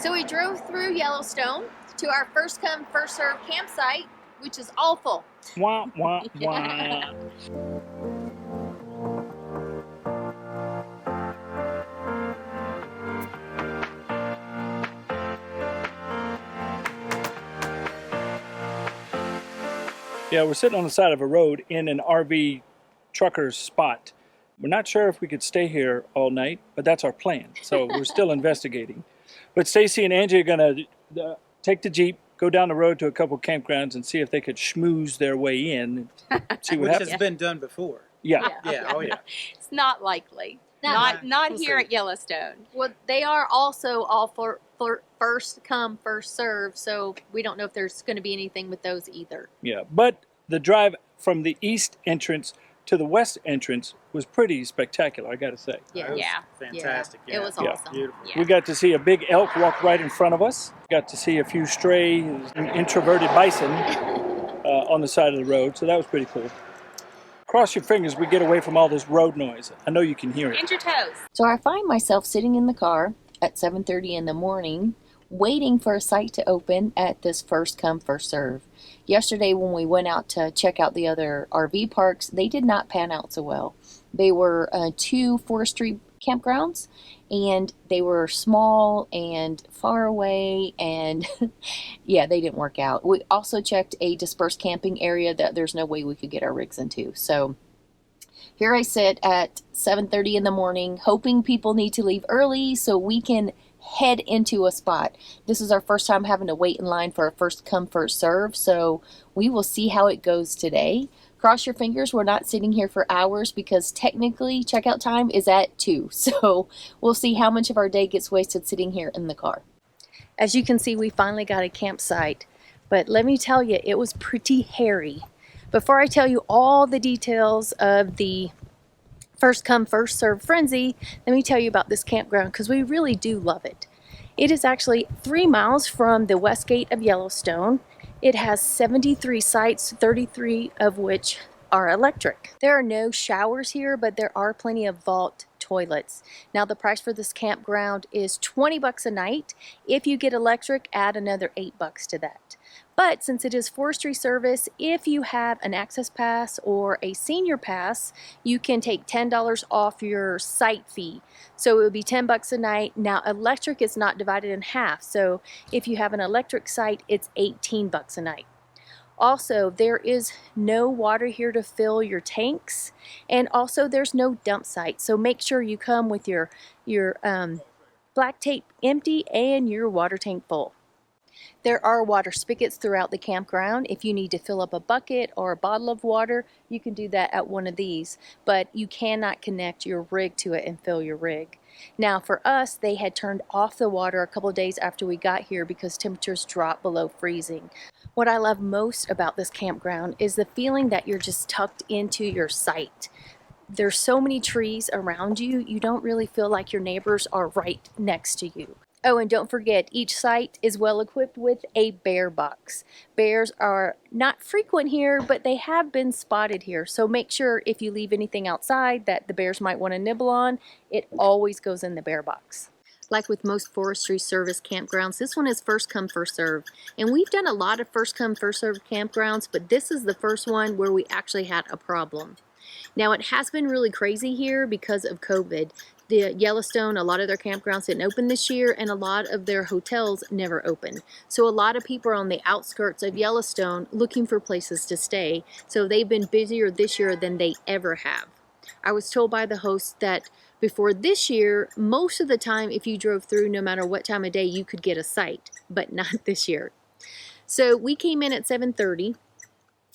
So we drove through Yellowstone to our first come, first served campsite, which is awful. Wah, wah, wah. Yeah, we're sitting on the side of a road in an RV trucker's spot. We're not sure if we could stay here all night, but that's our plan. So we're still investigating. But Stacy and Angie are going to take the Jeep, go down the road to a couple campgrounds and see if they could schmooze their way in. See what happens. Which has been done before. Yeah. Yeah, oh yeah. It's not likely. Not Not We'll here see. at Yellowstone. Well, they are also all for first come, first serve, so we don't know if there's going to be anything with those either. Yeah, but the drive from the east entrance to the west entrance was pretty spectacular, I got to say. Yeah. It was Yeah. fantastic. It was Yeah. awesome. Beautiful. Yeah. We got to see a big elk walk right in front of us. Got to see a few stray, introverted bison on the side of the road, so that was pretty cool. Cross your fingers we get away from all this road noise. I know you can hear it. And your toes. So I find myself sitting in the car at 7:30 in the morning, waiting for a site to open at this first come, first serve. Yesterday when we went out to check out the other RV parks, they did not pan out so well. They were 2 forestry campgrounds, and they were small and far away, and yeah, they didn't work out. We also checked a dispersed camping area that there's no way we could get our rigs into. So here I sit at 7:30 in the morning, hoping people need to leave early so we can head into a spot. This is our first time having to wait in line for a first come, first serve, so we will see how it goes today. Cross your fingers we're not sitting here for hours, because technically checkout time is at 2, so we'll see how much of our day gets wasted sitting here in the car. As you can see, we finally got a campsite, but let me tell you, it was pretty hairy. Before I tell you all the details of the first come, first serve frenzy, let me tell you about this campground, because we really do love it. It is actually 3 miles from the west gate of Yellowstone. It has 73 sites, 33 of which are electric. There are no showers here, but there are plenty of vault toilets. Now the price for this campground is $20 a night. If you get electric, add another $8 to that. But since it is forestry service, if you have an access pass or a senior pass, you can take $10 off your site fee. So it would be $10 a night. Now electric is not divided in half. So if you have an electric site, it's $18 a night. Also, there is no water here to fill your tanks, and also there's no dump site. So make sure you come with your black tape empty and your water tank full. There are water spigots throughout the campground. If you need to fill up a bucket or a bottle of water, you can do that at one of these, but you cannot connect your rig to it and fill your rig. Now for us, they had turned off the water a couple of days after we got here because temperatures dropped below freezing. What I love most about this campground is the feeling that you're just tucked into your site. There's so many trees around you, you don't really feel like your neighbors are right next to you. Oh, and don't forget, each site is well equipped with a bear box. Bears are not frequent here, but they have been spotted here. So make sure if you leave anything outside that the bears might want to nibble on, it always goes in the bear box. Like with most forestry service campgrounds, this one is first come, first serve. And we've done a lot of first come, first serve campgrounds, but this is the first one where we actually had a problem. Now it has been really crazy here because of COVID. The Yellowstone, a lot of their campgrounds didn't open this year, and a lot of their hotels never opened. So a lot of people are on the outskirts of Yellowstone looking for places to stay. So they've been busier this year than they ever have. I was told by the host that before this year, most of the time if you drove through, no matter what time of day, you could get a site, but not this year. So we came in at 7:30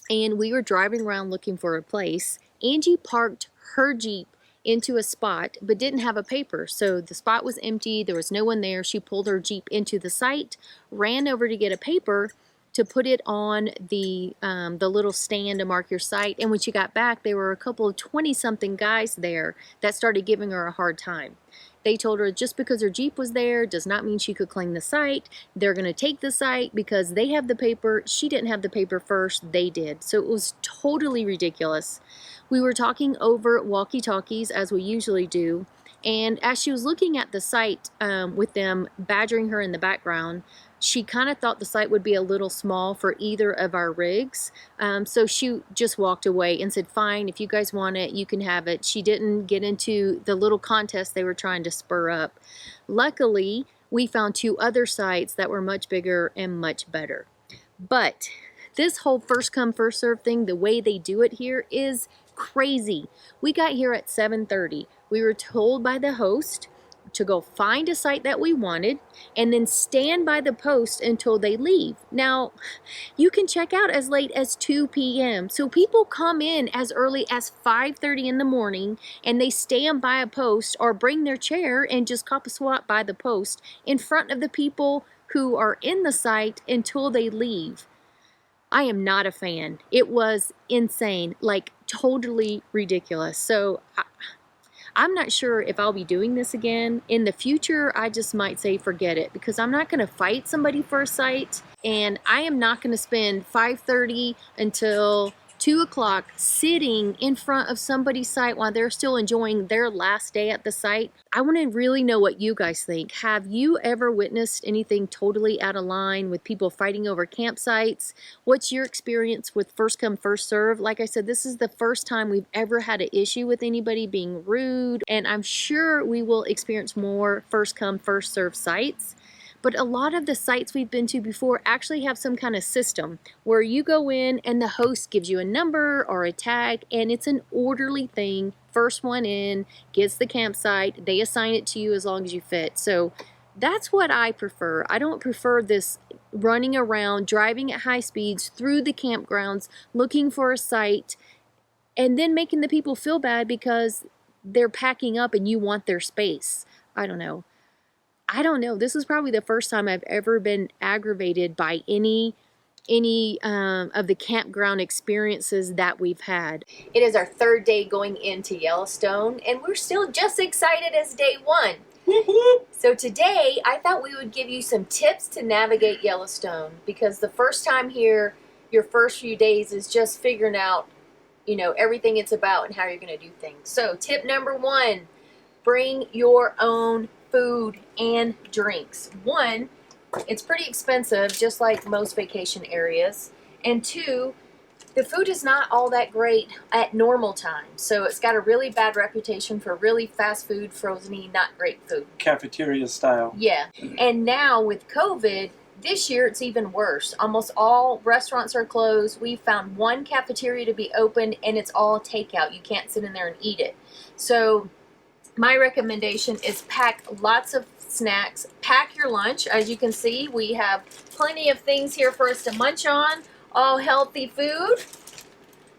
and we were driving around looking for a place. Angie parked her Jeep into a spot but didn't have a paper, so the spot was empty, there was no one there. She pulled her Jeep into the site, ran over to get a paper to put it on the little stand to mark your site, and when she got back there were a couple of 20-something guys there that started giving her a hard time. They told her just because her Jeep was there does not mean she could claim the site. They're going to take the site because they have the paper. She didn't have the paper first, they did. So it was totally ridiculous. We were talking over walkie-talkies as we usually do, And as she was looking at the site with them badgering her in the background, she kind of thought the site would be a little small for either of our rigs. So she just walked away and said, fine, if you guys want it, you can have it. She didn't get into the little contest they were trying to spur up. Luckily, we found 2 other sites that were much bigger and much better. But this whole first come, first serve thing, the way they do it here is crazy. We got here at 7:30. We were told by the host to go find a site that we wanted and then stand by the post until they leave. Now, you can check out as late as 2 p.m. So people come in as early as 5:30 in the morning and they stand by a post or bring their chair and just cop a swat by the post in front of the people who are in the site until they leave. I am not a fan. It was insane, like totally ridiculous. So I'm not sure if I'll be doing this again. In the future, I just might say forget it, because I'm not going to fight somebody for a site, and I am not going to spend 5:30 until 2 o'clock sitting in front of somebody's site while they're still enjoying their last day at the site. I want to really know what you guys think. Have you ever witnessed anything totally out of line with people fighting over campsites? What's your experience with first come, first serve? Like I said, this is the first time we've ever had an issue with anybody being rude, and I'm sure we will experience more first come, first serve sites. But a lot of the sites we've been to before actually have some kind of system where you go in and the host gives you a number or a tag, and it's an orderly thing. First one in gets the campsite. They assign it to you as long as you fit. So that's what I prefer. I don't prefer this running around, driving at high speeds through the campgrounds, looking for a site, and then making the people feel bad because they're packing up and you want their space. I don't know. This is probably the first time I've ever been aggravated by any of the campground experiences that we've had. It is our 3rd day going into Yellowstone, and we're still just excited as day 1. So today, I thought we would give you some tips to navigate Yellowstone, because the first time here, your first few days is just figuring out, everything it's about and how you're going to do things. So tip number 1, bring your own food and drinks. 1, it's pretty expensive, just like most vacation areas. And 2, the food is not all that great at normal times. So it's got a really bad reputation for really fast food, frozen-y, not great food. Cafeteria style. Yeah. And now with COVID, this year it's even worse. Almost all restaurants are closed. We found 1 cafeteria to be open, and it's all takeout. You can't sit in there and eat it. So my recommendation is pack lots of snacks. Pack your lunch. As you can see, we have plenty of things here for us to munch on. All healthy food,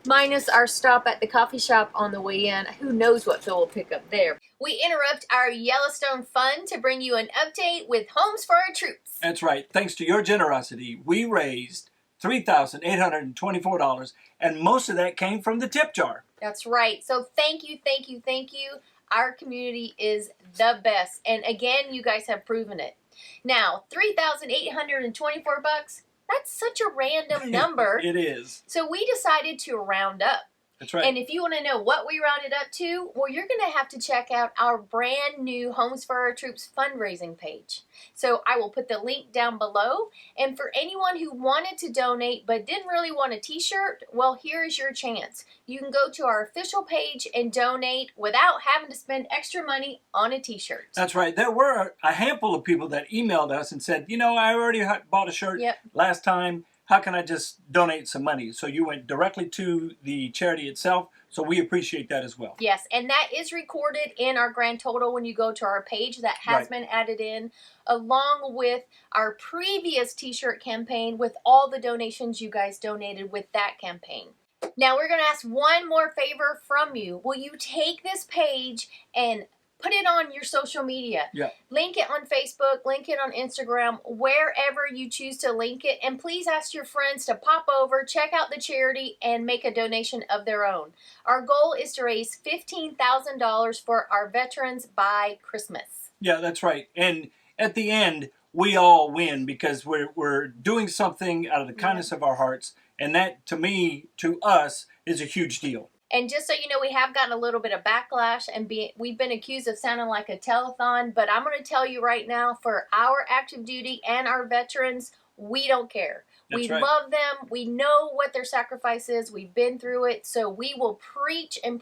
minus our stop at the coffee shop on the way in. Who knows what Phil will pick up there. We interrupt our Yellowstone fun to bring you an update with Homes for Our Troops. That's right. Thanks to your generosity, we raised $3,824, and most of that came from the tip jar. That's right. So thank you, thank you, thank you. Our community is the best. And again, you guys have proven it. Now, $3,824, that's such a random number. It is. So we decided to round up. That's right. And if you want to know what we rounded up to, well, you're going to have to check out our brand new Homes for Our Troops fundraising page. So I will put the link down below. And for anyone who wanted to donate but didn't really want a t-shirt, well, here's your chance. You can go to our official page and donate without having to spend extra money on a t-shirt. That's right. There were a handful of people that emailed us and said, I already bought a shirt last time. How can I just donate some money? So you went directly to the charity itself. So we appreciate that as well. Yes, and that is recorded in our grand total when you go to our page. That has been added in, along with our previous t-shirt campaign with all the donations you guys donated with that campaign. Now we're going to ask one more favor from you. Will you take this page and put it on your social media? Yeah. Link it on Facebook, link it on Instagram, wherever you choose to link it. And please ask your friends to pop over, check out the charity, and make a donation of their own. Our goal is to raise $15,000 for our veterans by Christmas. Yeah, that's right. And at the end, we all win because we're doing something out of the kindness of our hearts. And that, to us, is a huge deal. And just so you know, we have gotten a little bit of backlash, and we've been accused of sounding like a telethon, but I'm going to tell you right now, for our active duty and our veterans, we don't care. That's we right. love them. We know what their sacrifice is. We've been through it. So we will preach and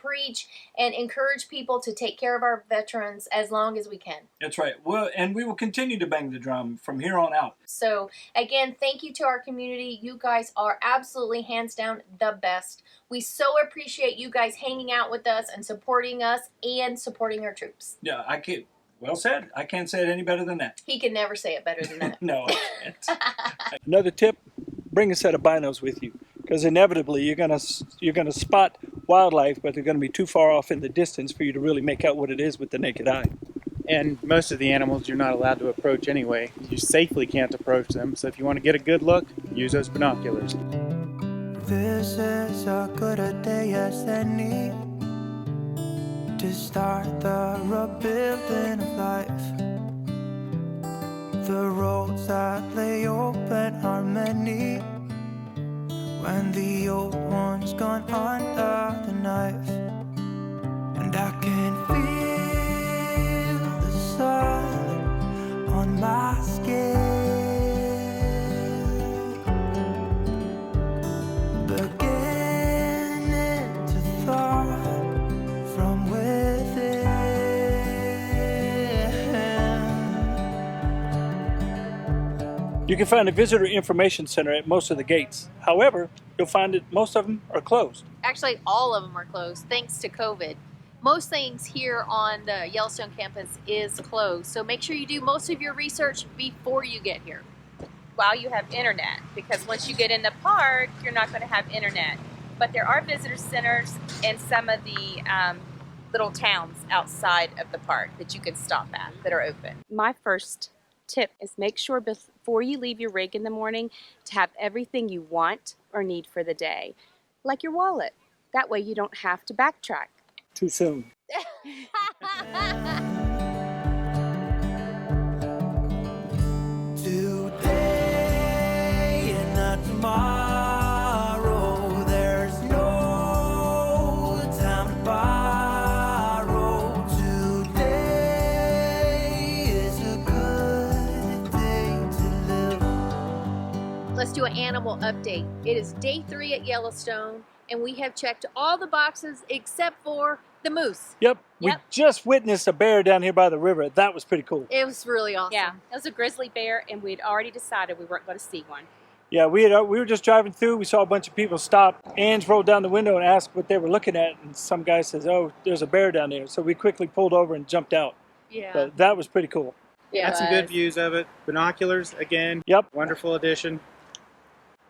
encourage people to take care of our veterans as long as we can. That's right. Well, and we will continue to bang the drum from here on out. So again, thank you to our community. You guys are absolutely hands down the best. We so appreciate you guys hanging out with us and supporting us and supporting our troops. Yeah, I can't. Well said. I can't say it any better than that. He can never say it better than that. No, I can't. Another tip: bring a set of binos with you, because inevitably you're gonna spot wildlife, but they're gonna be too far off in the distance for you to really make out what it is with the naked eye. And most of the animals you're not allowed to approach anyway. You safely can't approach them. So if you want to get a good look, use those binoculars. This is as good a day as any to start the rebuilding of life. The roads that lay open are many when the old one's gone under the knife. And I can feel the sun on my skin, beginning to thaw from within. You can find a visitor information center at most of the gates. However, you'll find that most of them are closed. Actually, all of them are closed thanks to COVID. Most things here on the Yellowstone campus is closed. So make sure you do most of your research before you get here. While you have internet, because once you get in the park, you're not going to have internet. But there are visitor centers in some of the little towns outside of the park that you can stop at that are open. My first tip is make sure before you leave your rig in the morning to have everything you want or need for the day, like your wallet. That way you don't have to backtrack. Too soon. Today and not tomorrow, there's no time to borrow. Today is a good day to live. Let's do an animal update. It is day 3 at Yellowstone, and we have checked all the boxes except for the moose. Yep. We Yep. just witnessed a bear down here by the river. That was pretty cool. It was really awesome. Yeah, it was a grizzly bear, and we'd already decided we weren't going to see one. Yeah, we were just driving through. We saw a bunch of people stop. Ange rolled down the window and asked what they were looking at, and some guy says, "Oh, there's a bear down there." So we quickly pulled over and jumped out. Yeah. But that was pretty cool. Yeah, Got some good views of it. Binoculars, again. Yep. Wonderful addition.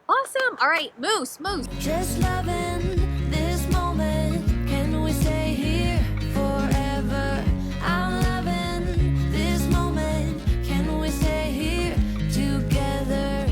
Awesome. All right, moose. Just loving this moment. Can we stay here forever? I'm loving this moment. Can we stay here together?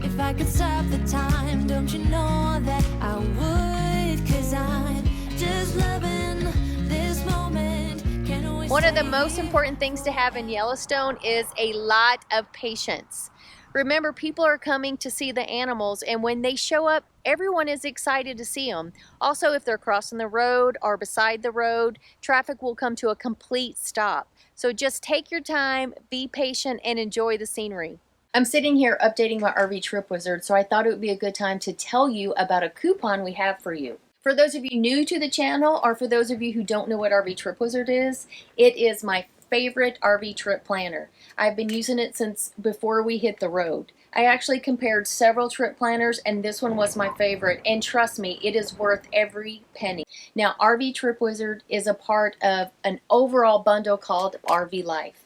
If I could stop the time, don't you know that I would? 'Cause I'm just loving this moment. Can we One of the stay most here important things to have in Yellowstone is a lot of patience. Remember, people are coming to see the animals, and when they show up, everyone is excited to see them. Also, if they're crossing the road or beside the road, traffic will come to a complete stop. So just take your time, be patient, and enjoy the scenery. I'm sitting here updating my RV Trip Wizard, so I thought it would be a good time to tell you about a coupon we have for you. For those of you new to the channel, or for those of you who don't know what RV Trip Wizard is, it is my favorite RV trip planner. I've been using it since before we hit the road. I actually compared several trip planners, and this one was my favorite, and trust me, it is worth every penny. Now, RV Trip Wizard is a part of an overall bundle called RV Life.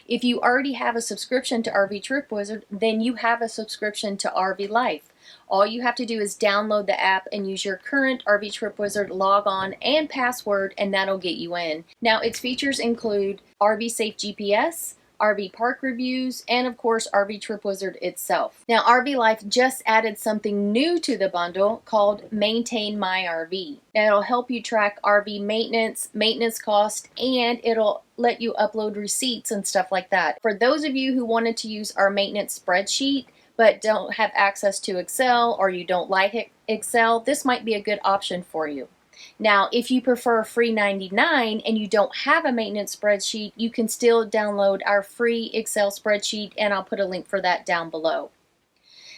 If you already have a subscription to RV Trip Wizard, then you have a subscription to RV Life. All you have to do is download the app and use your current RV Trip Wizard login and password, and that'll get you in. Now, its features include RV Safe GPS, RV Park Reviews, and of course RV Trip Wizard itself. Now, RV Life just added something new to the bundle called Maintain My RV. Now, it'll help you track RV maintenance cost, and it'll let you upload receipts and stuff like that. For those of you who wanted to use our maintenance spreadsheet but don't have access to Excel, or you don't like Excel, this might be a good option for you. Now, if you prefer free 99 and you don't have a maintenance spreadsheet, you can still download our free Excel spreadsheet, and I'll put a link for that down below.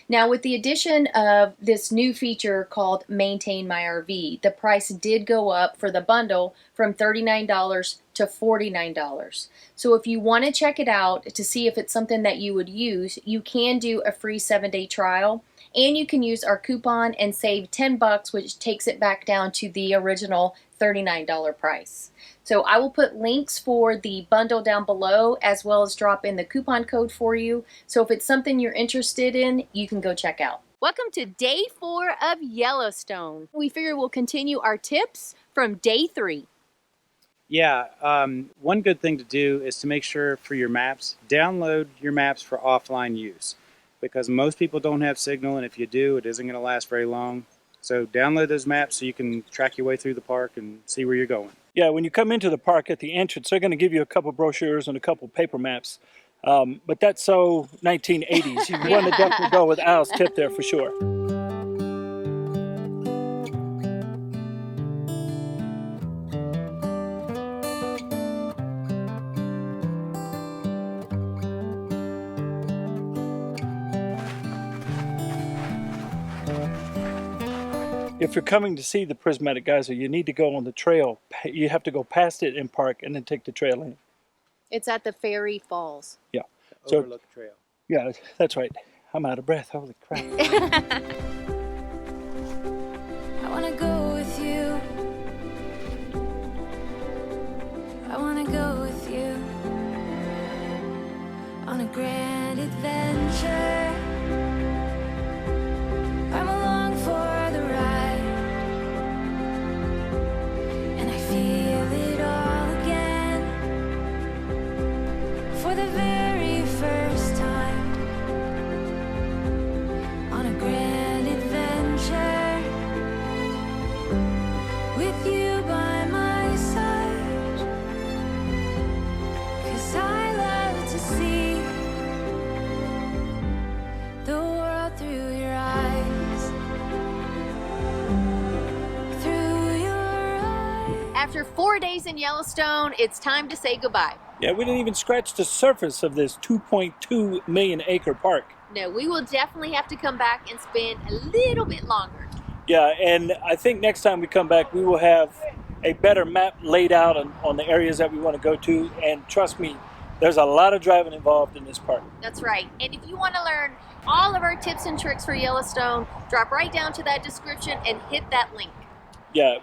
Now, with the addition of this new feature called Maintain My RV, the price did go up for the bundle from $39 to $49. So if you want to check it out to see if it's something that you would use, you can do a free 7-day trial, and you can use our coupon and save $10, which takes it back down to the original $39 price. So I will put links for the bundle down below, as well as drop in the coupon code for you. So if it's something you're interested in, you can go check out. Welcome to day 4 of Yellowstone. We figure we'll continue our tips from day 3. Yeah, one good thing to do is to make sure for your maps, download your maps for offline use, because most people don't have signal, and if you do, it isn't going to last very long. So download those maps so you can track your way through the park and see where you're going. Yeah, when you come into the park at the entrance, they're going to give you a couple brochures and a couple paper maps. But that's so 1980s. You want to definitely go with Al's tip there for sure. If you're coming to see the prismatic geyser, you need to go on the trail. You have to go past it and park and then take the trail in. It's at the Fairy Falls. Yeah. So, Overlook Trail. yeah, that's right. I'm out of breath. Holy crap. I wanna go with you. I wanna go with you on a grand adventure. I'm along for the ride, and I feel it all again for the very first time on a grand adventure with you by my side, 'cause I love to see the world through your eyes, through your eyes. After 4 days in Yellowstone, it's time to say goodbye. Yeah, we didn't even scratch the surface of this 2.2 million acre park. No, we will definitely have to come back and spend a little bit longer. Yeah, and I think next time we come back, we will have a better map laid out on the areas that we want to go to. And trust me, there's a lot of driving involved in this park. That's right. And if you want to learn all of our tips and tricks for Yellowstone, drop right down to that description and hit that link. Yeah,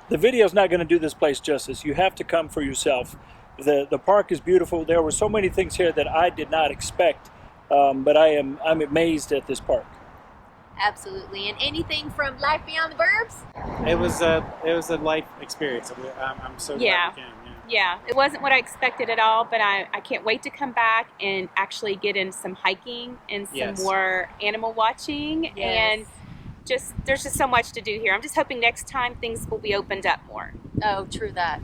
the video's not going to do this place justice. You have to come for yourself. The park is beautiful. There were so many things here that I did not expect, but I'm amazed at this park. Absolutely. And anything from Life Beyond the Burbs? It was a life experience. I'm so glad Yeah. you came. Yeah, it wasn't what I expected at all, but I can't wait to come back and actually get in some hiking and some Yes. more animal watching. And there's just so much to do here. I'm just hoping next time things will be opened up more. Oh, true that.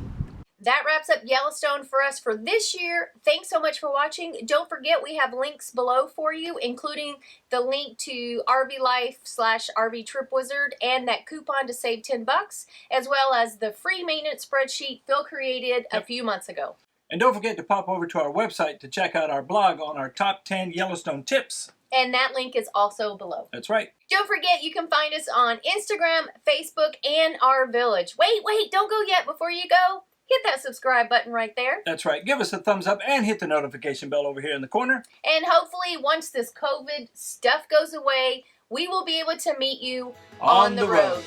That wraps up Yellowstone for us for this year. Thanks so much for watching. Don't forget we have links below for you, including the link to RV Life /RV Trip Wizard and that coupon to save $10, as well as the free maintenance spreadsheet Phil created a few months ago. And don't forget to pop over to our website to check out our blog on our top 10 Yellowstone tips. And that link is also below. That's right. Don't forget you can find us on Instagram, Facebook, and our village. Wait, don't go yet. Before you go, hit that subscribe button right there. That's right. Give us a thumbs up and hit the notification bell over here in the corner. And hopefully once this COVID stuff goes away, we will be able to meet you on the road.